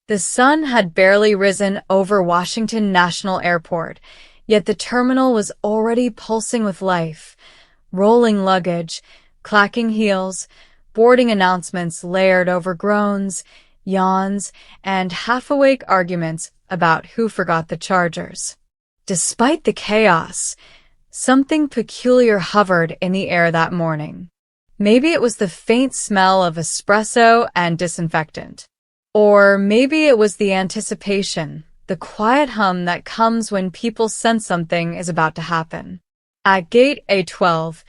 The sun had barely risen over Washington National Airport, yet the terminal was already pulsing with life. Rolling luggage, clacking heels, boarding announcements layered over groans, yawns, and half-awake arguments about who forgot the chargers. Despite the chaos, something peculiar hovered in the air that morning. Maybe it was the faint smell of espresso and disinfectant. Or maybe it was the anticipation, the quiet hum that comes when people sense something is about to happen. At gate A12,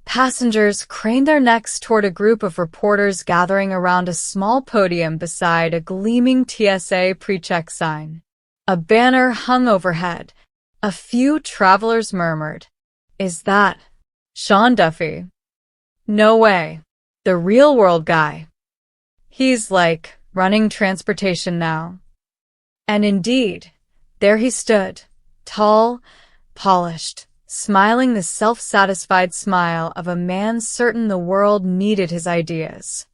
passengers craned their necks toward a group of reporters gathering around a small podium beside a gleaming TSA pre-check sign. A banner hung overhead. A few travelers murmured, "Is that Sean Duffy?" "No way. The real-world guy. He's like running transportation now." And indeed, there he stood, tall, polished, smiling the self-satisfied smile of a man certain the world needed his ideas.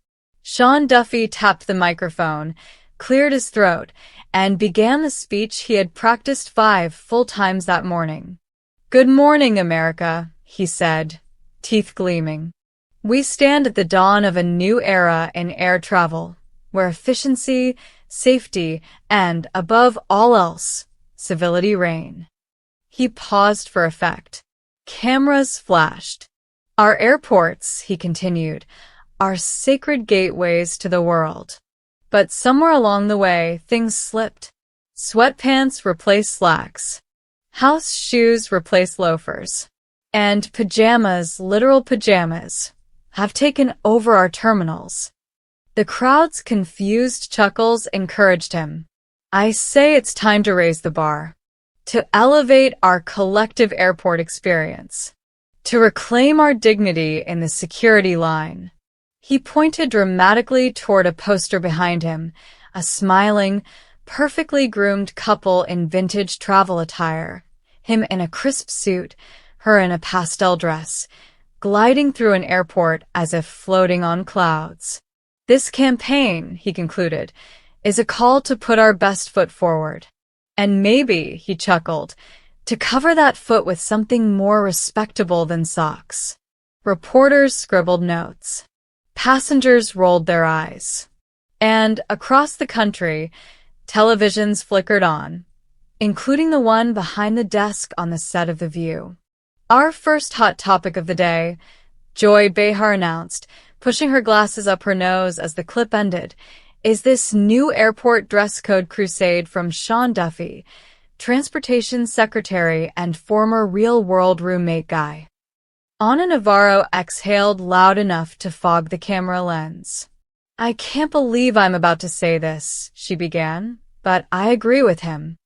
Sean Duffy tapped the microphone, cleared his throat, and began the speech he had practiced 5 full times that morning. "Good morning, America," he said, teeth gleaming. "We stand at the dawn of a new era in air travel, where efficiency, safety, and, above all else, civility reign." He paused for effect. Cameras flashed. "Our airports," he continued, "are sacred gateways to the world." But somewhere along the way, things slipped. Sweatpants replaced slacks. House shoes replaced loafers. And pajamas, literal pajamas, have taken over our terminals. The crowd's confused chuckles encouraged him. "I say it's time to raise the bar. To elevate our collective airport experience. To reclaim our dignity in the security line." He pointed dramatically toward a poster behind him, a smiling, perfectly groomed couple in vintage travel attire, him in a crisp suit, her in a pastel dress, gliding through an airport as if floating on clouds. "This campaign," he concluded, "is a call to put our best foot forward. And maybe," he chuckled, "to cover that foot with something more respectable than socks." Reporters scribbled notes. Passengers rolled their eyes. And, across the country, televisions flickered on, including the one behind the desk on the set of The View. "Our first hot topic of the day," Joy Behar announced, pushing her glasses up her nose as the clip ended, "is this new airport dress code crusade from Sean Duffy, Transportation Secretary and former real-world roommate guy." Anna Navarro exhaled loud enough to fog the camera lens. "I can't believe I'm about to say this," she began, "but I agree with him."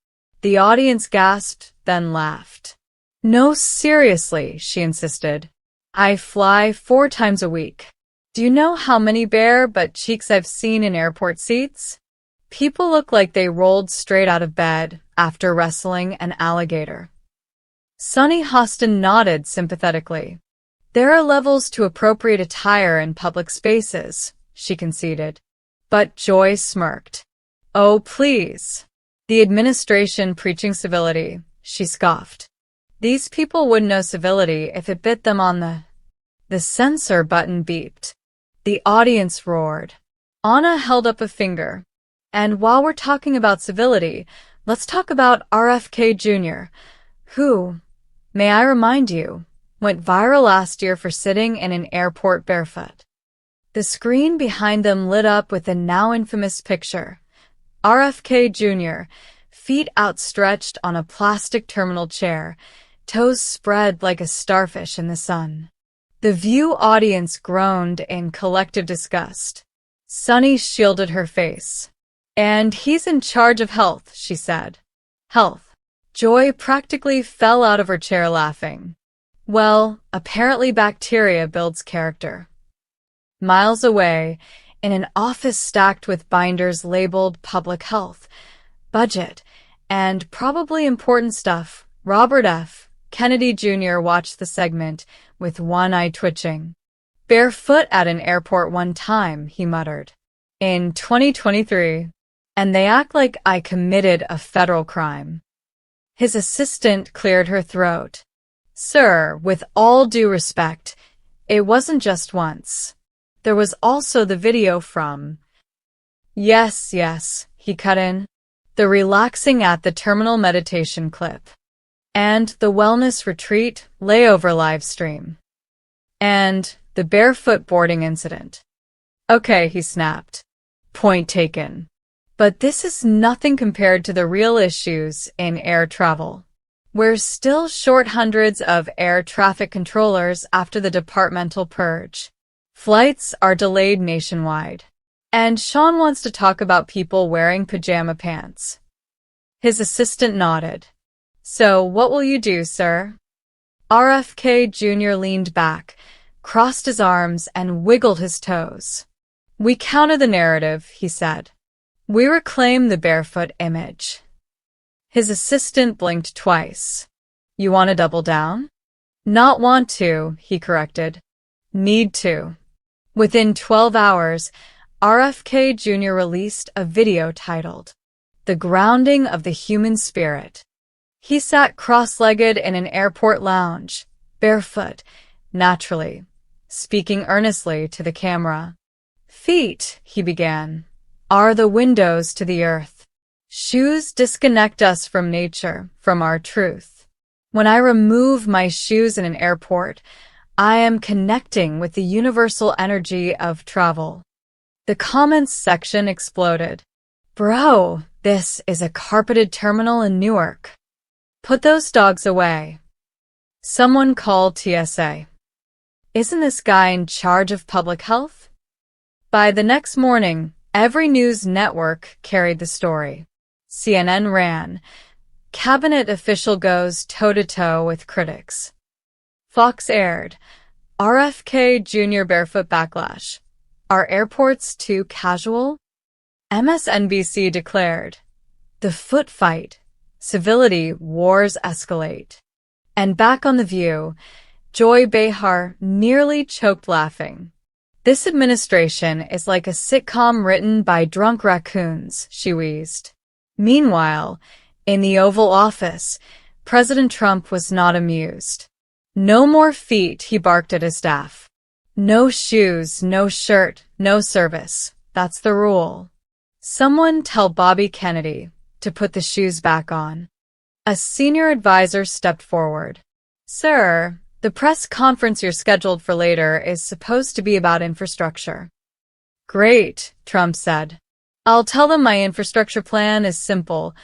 The audience gasped, then laughed. "No, seriously," she insisted. "I fly 4 times a week. Do you know how many bare butt cheeks I've seen in airport seats? People look like they rolled straight out of bed after wrestling an alligator." Sunny Hostin nodded sympathetically. "There are levels to appropriate attire in public spaces," she conceded. But Joy smirked. "Oh, please. The administration preaching civility," she scoffed. "These people wouldn't know civility if it bit them on the—" The censor button beeped. The audience roared. Anna held up a finger. "And while we're talking about civility, let's talk about RFK Jr., who, may I remind you, went viral last year for sitting in an airport barefoot." The screen behind them lit up with the now infamous picture. RFK Jr., feet outstretched on a plastic terminal chair, toes spread like a starfish in the sun. The View audience groaned in collective disgust. Sunny shielded her face. "And he's in charge of health," she said. "Health." Joy practically fell out of her chair laughing. "Well, apparently bacteria builds character." Miles away, in an office stacked with binders labeled Public Health, Budget, and probably important stuff, Robert F. Kennedy Jr. watched the segment, with one eye twitching. "Barefoot at an airport one time," he muttered. "In 2023. And they act like I committed a federal crime. His assistant cleared her throat. Sir, with all due respect, it wasn't just once. There was also the video from... Yes, he cut in. The relaxing at the terminal meditation clip. And the wellness retreat layover live stream. And the barefoot boarding incident. Okay, he snapped. Point taken. But this is nothing compared to the real issues in air travel. We're still short hundreds of air traffic controllers after the departmental purge. Flights are delayed nationwide. And Sean wants to talk about people wearing pajama pants. His assistant nodded. So what will you do, sir? RFK Jr. leaned back, crossed his arms, and wiggled his toes. We counter the narrative, he said. We reclaim the barefoot image. His assistant blinked twice. You want to double down? Not want to, he corrected. Need to. Within 12 hours, RFK Jr. released a video titled, The Grounding of the Human Spirit. He sat cross-legged in an airport lounge, barefoot, naturally, speaking earnestly to the camera. Feet, he began, are the windows to the earth. Shoes disconnect us from nature, from our truth. When I remove my shoes in an airport, I am connecting with the universal energy of travel. The comments section exploded. Bro, this is a carpeted terminal in Newark. Put those dogs away. Someone called TSA. Isn't this guy in charge of public health? By the next morning, every news network carried the story. CNN ran. Cabinet official goes toe-to-toe with critics. Fox aired. RFK Jr. barefoot backlash. Are airports too casual? MSNBC declared. The foot fight. Civility wars escalate. And back on The View, Joy Behar nearly choked laughing. This administration is like a sitcom written by drunk raccoons, she wheezed. Meanwhile, in the Oval Office, President Trump was not amused. No more feet, he barked at his staff. No shoes, no shirt, no service. That's the rule. Someone tell Bobby Kennedy to put the shoes back on. A senior advisor stepped forward. Sir, the press conference you're scheduled for later is supposed to be about infrastructure. Great, Trump said. I'll tell them my infrastructure plan is simple.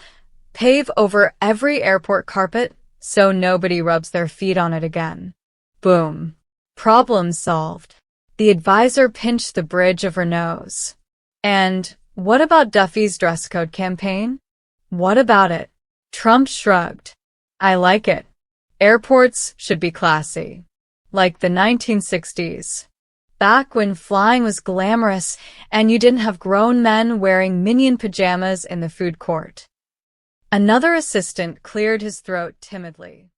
Pave over every airport carpet so nobody rubs their feet on it again. Boom. Problem solved. The advisor pinched the bridge of her nose. And what about Duffy's dress code campaign? What about it? Trump shrugged. I like it. Airports should be classy. Like the 1960s. Back when flying was glamorous and you didn't have grown men wearing minion pajamas in the food court. Another assistant cleared his throat timidly.